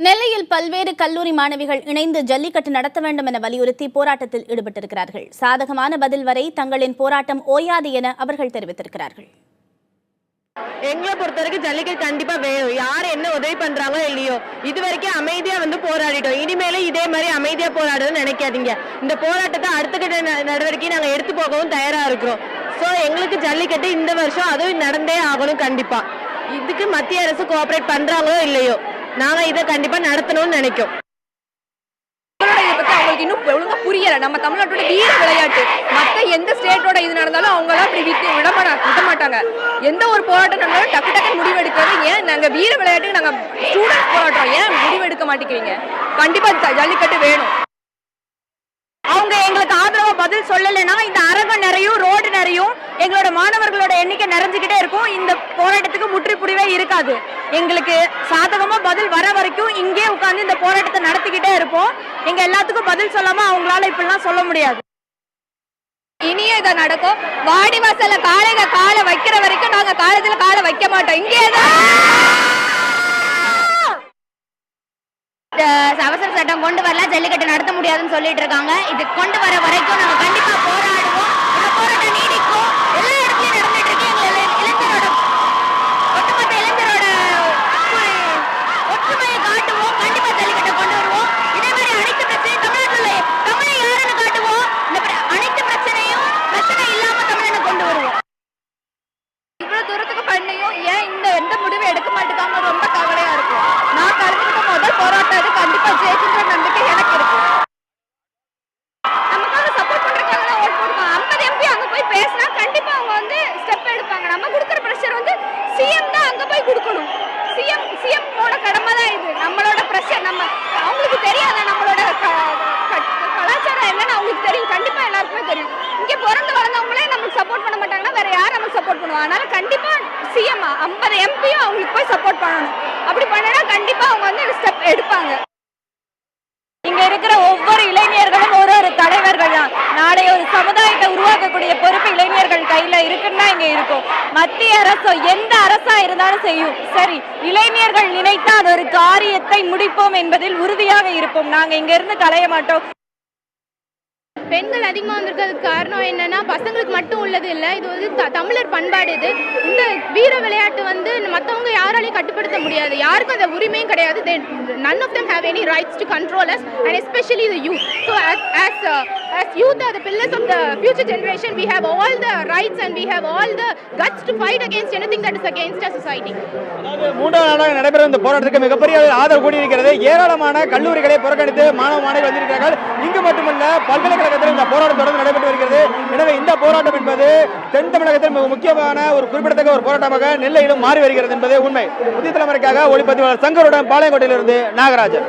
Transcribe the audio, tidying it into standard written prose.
நெல்லையில் பல்வேறு கல்லூரி மாணவிகள் இணைந்து ஜல்லிக்கட்டு நடத்த வேண்டும் என வலியுறுத்தி போராட்டத்தில் ஈடுபட்டிருக்கிறார்கள். சாதகமான பதில் வரை தங்களின் போராட்டம் ஓயாது என அவர்கள் தெரிவித்திருக்கிறார்கள். எங்களை பொறுத்தவரைக்கும் ஜல்லிக்கட்டு கண்டிப்பா வேணும். யார் என்ன உதவி பண்றாங்களோ இல்லையோ, இது வரைக்கும் அமைதியா போராடிட்டோம். இனிமேல இதே மாதிரி அமைதியா போராடுன்னு நினைக்காதீங்க. இந்த போராட்டத்தை அடுத்த கட்ட நடவடிக்கை நாங்க எடுத்து போகவும் தயாரா இருக்கிறோம். சோ எங்களுக்கு ஜல்லிக்கட்டு இந்த வருஷம் அதுவும் நடந்தே ஆகணும். கண்டிப்பா இதுக்கு மத்திய அரசு கோஆபரேட் பண்றாங்களோ இல்லையோ, நாங்க இதை கண்டிப்பா நடத்தணும்னு நினைக்கிறோம். அவங்களுக்கு இன்னும் ஒழுங்கா புரியல. நம்ம தமிழ்நாட்டோட வீர விளையாட்டு மற்ற எந்த ஸ்டேட்டோட இது நடந்தாலும் அவங்களாம் அப்படி விட மாட்டாங்க. எந்த ஒரு போராட்டம் நடந்தாலும் டக்கு டக்கு முடிவு எடுக்கிறது. ஏன் நாங்க வீர விளையாட்டுக்கு நாங்க ஸ்டூடெண்ட்ஸ் போராட்டம், ஏன் முடிவு எடுக்க மாட்டேங்கிறீங்க? கண்டிப்பா ஜல்லிக்கட்டு வேணும். அவங்க எங்களுக்கு ஆதரவா பதில் சொல்லலைன்னா இந்த அரங்கம் நிறையும் ரோடு நிறையும் எங்களோட மாணவர்களோட எண்ணிக்கை நிறைஞ்சுக்கிட்டே இருக்கும். இந்த போராட்டத்துக்கு முற்றுப்புடிவே இருக்காது. எங்களுக்கு சாதகமா பதில் வர வரைக்கும் இங்கே உட்கார்ந்து இந்த போராட்டத்தை நடத்திக்கிட்டே இருப்போம். எங்க எல்லாத்துக்கும் பதில் சொல்லாம அவங்களால இப்படிலாம் சொல்ல முடியாது. இனியும் இதை நடக்கும். வாடி வாசல்ல காலையில காலை வைக்கிற வரைக்கும் நாங்க காலேஜ்ல காலை வைக்க மாட்டோம். இங்கேதான் அவசர சட்டம் கொண்டு வரல, ஜல்லிக்கட்டு நடத்த முடியாதுன்னு சொல்லிட்டு இருக்காங்க. இது கொண்டு வர வரைக்கும் நாங்க கண்டிப்பா போராடுவோம். இந்த போராட்டம் நீடிக்கும். எல்லா இடத்துலயும் நடந்துட்டு இருக்கு. இளைஞரோட ஒட்டுமொத்த இளைஞரோட ஒற்றுமையை காட்டுவோம். கண்டிப்பா ஜல்லிக்கட்டை கொண்டு வருவோம். இதே மாதிரி அனைத்து பிரச்சனையும் தமிழ்நாட்டுல தமிழை யாருன்னு காட்டுவோம். இந்த அனைத்து பிரச்சனையும் பிரச்சனை இல்லாம தமிழனை கொண்டு வருவோம். இவ்வளவு தூரத்துக்கு பண்ணியும் ஏன் எந்த முடிவை எடுக்க மாட்டேங்காம ரொம்ப கவலையா இருக்கும். நான் கலந்துக்கிட்ட முதல் போராட்டம் அது கண்டிப்பா ஜெயிக்கின்ற நம்பிக்கை எனக்கு இருக்கு. நமக்காக சப்போர்ட் பண்றதுக்காக ஓட் போடுவாங்க. 50 MP அங்க போய் பேசினா கண்டிப்பா அவங்க ஸ்டெப் எடுப்பாங்க. நம்ம கொடுக்குற பிரஷர் சிஎம் தான் அங்க போய் கொடுக்கணும். சிஎம்மோட கடமை தான் இது. நம்மளோட பிரஷர் அவங்களுக்கு தெரியாத நம்மளோட கலாச்சாரம் என்னன்னு அவங்களுக்கு தெரியும். கண்டிப்பா எல்லாருக்குமே தெரியும். இங்க பிறந்து வளர்ந்தவங்களே நமக்கு சப்போர்ட் பண்ண மாட்டாங்கன்னா வேற யார் நமக்கு சப்போர்ட் பண்ணுவாங்க? அதனால கண்டிப்பா சிஎம் 50 MPயும் அவங்களுக்கு போய் சப்போர்ட் பண்ணணும். அப்படி பண்ணனா கண்டிப்பா அவங்க ஸ்டெப் எடுப்பாங்க. இங்க இருக்கிற ஒவ்வொரு இளைஞர்களும் ஒரு தலைவர்கள் தான். நாளைய ஒரு சமுதாயத்தை உருவாக்கக்கூடிய பொறுப்பு இளைஞர்கள் கையில இருக்குன்னா இங்க இருக்கும். மத்திய அரசோ எந்த அரசா இருந்தாலும் செய்யும். சரி, இளைஞர்கள் நினைத்தால் ஒரு காரியத்தை முடிப்போம் என்பதில் உறுதியாக இருப்போம். நாங்க இங்க இருந்து கலைய மாட்டோம். பெண்கள் அதிகமாக வந்திருக்கிறதுக்கு காரணம் என்னன்னா, பசங்களுக்கு மட்டும் உள்ளது இல்லை, இது தமிழர் பண்பாடு. இந்த வீர விளையாட்டு மற்றவங்க யாராலையும் கட்டுப்படுத்த முடியாது. யாருக்கும் அந்த உரிமையும் கிடையாது. None of them have any rights to control us, and especially the youth. So as youth are the pillars of the future generation, we have all the rights and we have all the guts to fight against anything that is against our society. அதாவது 3ஆம் நாளாக நடைபெறும் இந்த போராட்டத்துக்கு மிகப்பெரிய ஆதரவு கூடியிருக்கிறது. ஏராளமான கல்லூரிகளை புறக்கணித்து மாணவ மாணவிகள் வந்திருக்கிறார்கள். இங்கு மட்டுமல்ல பல்கலைக்கழகத்தில் இந்த போராட்டம் தொடர்ந்து நடைபெற்று வருகிறது. எனவே இந்த போராட்டம் என்பது தென் தமிழகத்தில் மிக முக்கியமான ஒரு குறிப்பிடத்தக்க ஒரு போராட்டமாக நெல்லையிலும் மாறி வருகிறது என்பது உண்மை. புதிய தலைமுறைக்காக ஒளிப்பதிவாளர் சங்கருடன் பாளையங்கோட்டையிலிருந்து நாகராஜன்.